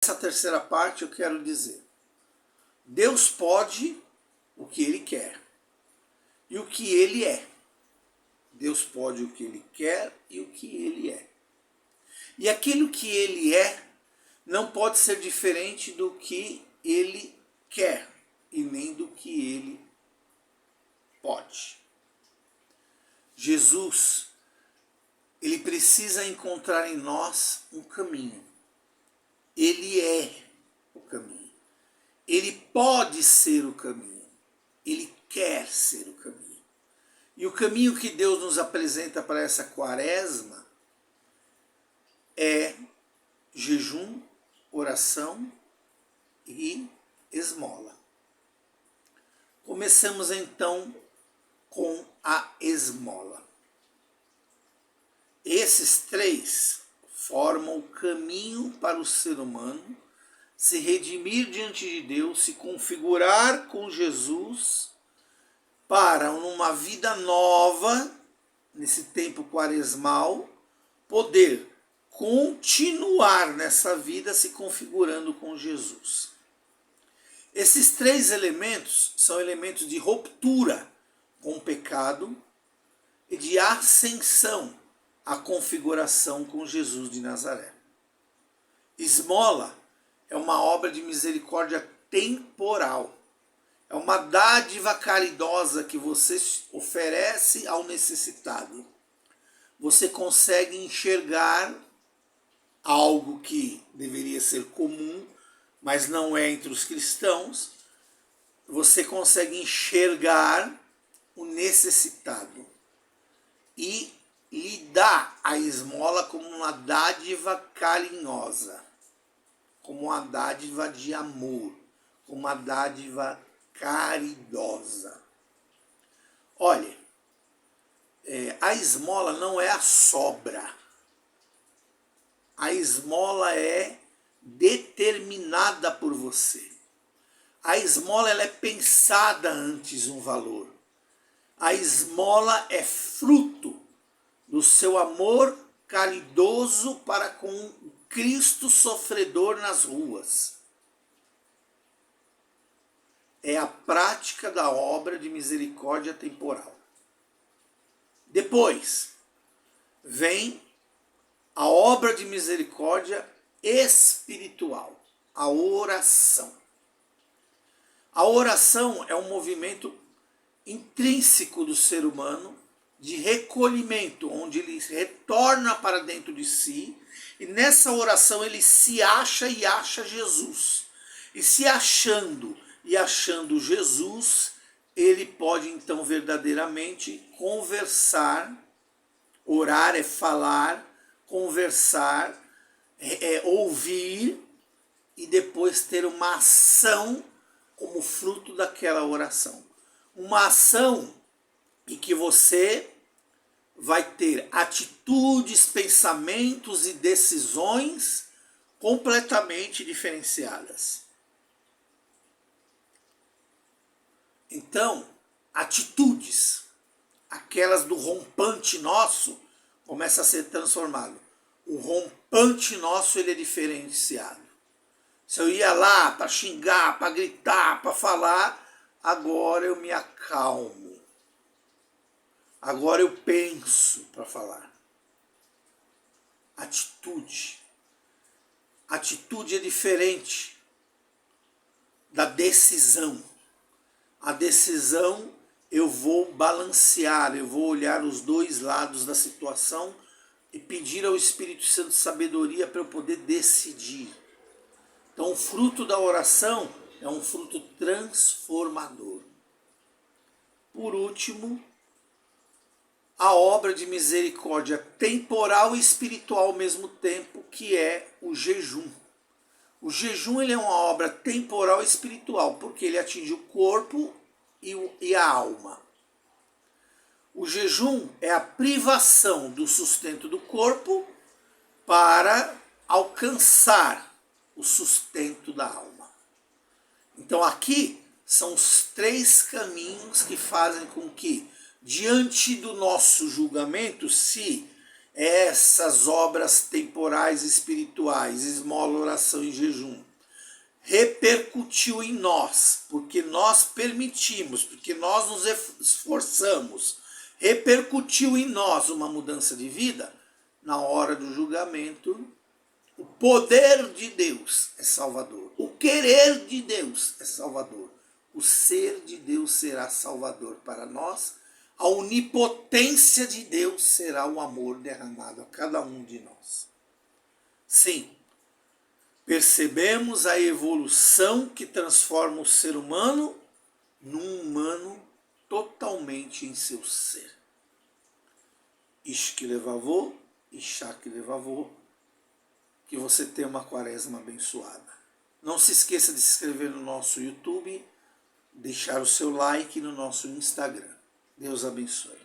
nessa terceira parte eu quero dizer: Deus pode o que Ele quer e o que Ele é. Deus pode o que Ele quer e o que Ele é. E aquilo que Ele é não pode ser diferente do que Ele quer e nem do que Ele pode. Jesus, Ele precisa encontrar em nós um caminho. Ele é o caminho. Ele pode ser o caminho. Ele quer ser o caminho. E o caminho que Deus nos apresenta para essa quaresma é jejum, oração e esmola. Começamos então com a esmola. Esses três formam o caminho para o ser humano se redimir diante de Deus, se configurar com Jesus para, numa vida nova, nesse tempo quaresmal, poder continuar nessa vida se configurando com Jesus. Esses três elementos são elementos de ruptura com o pecado e de ascensão à configuração com Jesus de Nazaré. Esmola é uma obra de misericórdia temporal. É uma dádiva caridosa que você oferece ao necessitado. Você consegue enxergar algo que deveria ser comum, mas não é entre os cristãos. Você consegue enxergar o necessitado e lhe dá a esmola como uma dádiva carinhosa, como uma dádiva de amor, como uma dádiva caridosa. Olha, a esmola não é a sobra. A esmola é determinada por você. A esmola ela é pensada antes um valor. A esmola é fruto do seu amor caridoso para com o Cristo sofredor nas ruas. É a prática da obra de misericórdia temporal. Depois vem a obra de misericórdia espiritual, a oração. A oração é um movimento intrínseco do ser humano de recolhimento, onde ele retorna para dentro de si e nessa oração ele se acha e acha Jesus. E se achando e achando Jesus, ele pode então verdadeiramente conversar. Orar é falar, conversar, é ouvir e depois ter uma ação como fruto daquela oração. Uma ação em que você vai ter atitudes, pensamentos e decisões completamente diferenciadas. Então, atitudes, aquelas do rompante nosso, começa a ser transformado. O rompante nosso ele é diferenciado. Se eu ia lá para xingar, para gritar, para falar, agora eu me acalmo. Agora eu penso para falar. Atitude. Atitude é diferente da decisão. A decisão eu vou balancear, eu vou olhar os dois lados da situação e pedir ao Espírito Santo sabedoria para eu poder decidir. Então o fruto da oração é um fruto transformador. Por último, a obra de misericórdia temporal e espiritual ao mesmo tempo, que é o jejum. O jejum ele é uma obra temporal e espiritual, porque ele atinge o corpo e a alma. O jejum é a privação do sustento do corpo para alcançar o sustento da alma. Então aqui são os três caminhos que fazem com que, diante do nosso julgamento, se essas obras temporais espirituais, esmola, oração e jejum, repercutiu em nós, porque nós permitimos, porque nós nos esforçamos, repercutiu em nós uma mudança de vida, na hora do julgamento, o poder de Deus é salvador, o querer de Deus é salvador, o ser de Deus será salvador para nós, a onipotência de Deus será o amor derramado a cada um de nós. Sim, percebemos a evolução que transforma o ser humano num humano totalmente em seu ser. Ishk levavô, Ishak levavô, que você tenha uma quaresma abençoada. Não se esqueça de se inscrever no nosso YouTube, deixar o seu like no nosso Instagram. Deus abençoe.